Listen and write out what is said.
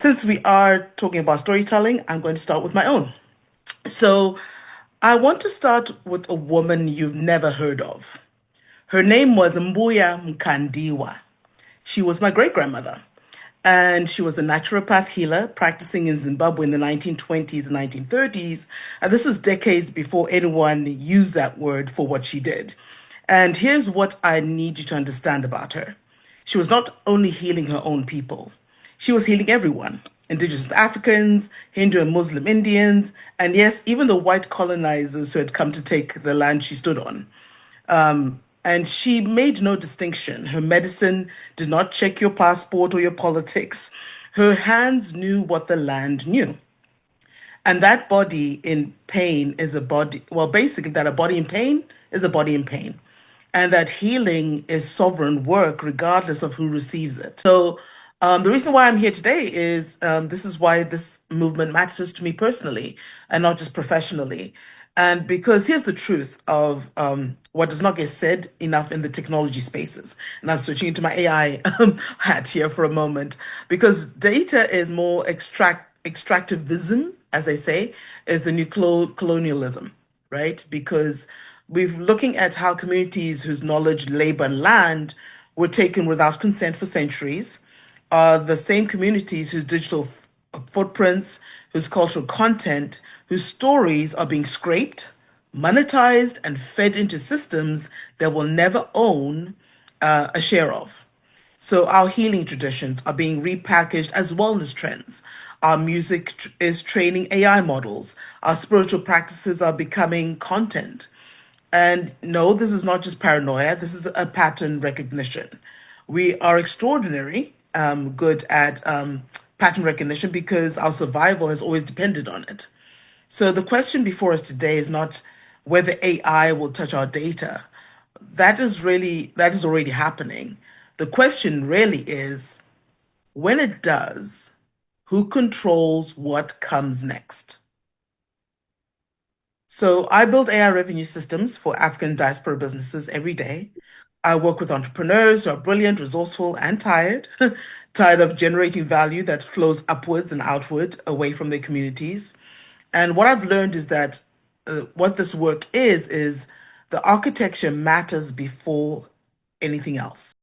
Since we are talking about storytelling, I'm going to start with my own. So, I want to start with a woman you've never heard of. Her name was Mbuya Mukandiwa. She was my great grandmother, and she was a naturopath healer practicing in Zimbabwe in the 1920s and 1930s. And this was decades before anyone used that word for what she did. And here's what I need you to understand about her. She was not only healing her own people, she was healing everyone: indigenous Africans, Hindu and Muslim Indians, and yes, even the white colonizers who had come to take the land she stood on. And she made no distinction. Her medicine did not check your passport or your politics. Her hands knew what the land knew. And that body in pain is a body, well, basically, that a body in pain is a body in pain. And that healing is sovereign work, regardless of who receives it. So, the reason why I'm here today is this is why this movement matters to me personally and not just professionally. And because here's the truth of what does not get said enough in the technology spaces. And I'm switching into my AI hat here for a moment because data is more extractivism, as they say, is the new colonialism, right? Because we're looking at how communities whose knowledge, labor, and land were taken without consent for centuries are the same communities whose digital footprints, whose cultural content, whose stories are being scraped, monetized, and fed into systems that will never own a share of. So our healing traditions are being repackaged as wellness trends. Our music is training AI models. Our spiritual practices are becoming content. And no, this is not just paranoia, this is a pattern recognition. We are extraordinary good at pattern recognition because our survival has always depended on it. So the question before us today is not whether AI will touch our data. That is already happening. The question really is when it does, who controls what comes next? So I build AI revenue systems for African diaspora businesses every day. I work with entrepreneurs who are brilliant, resourceful, and tired, tired of generating value that flows upwards and outward away from their communities. And what I've learned is that what this work is the architecture matters before anything else.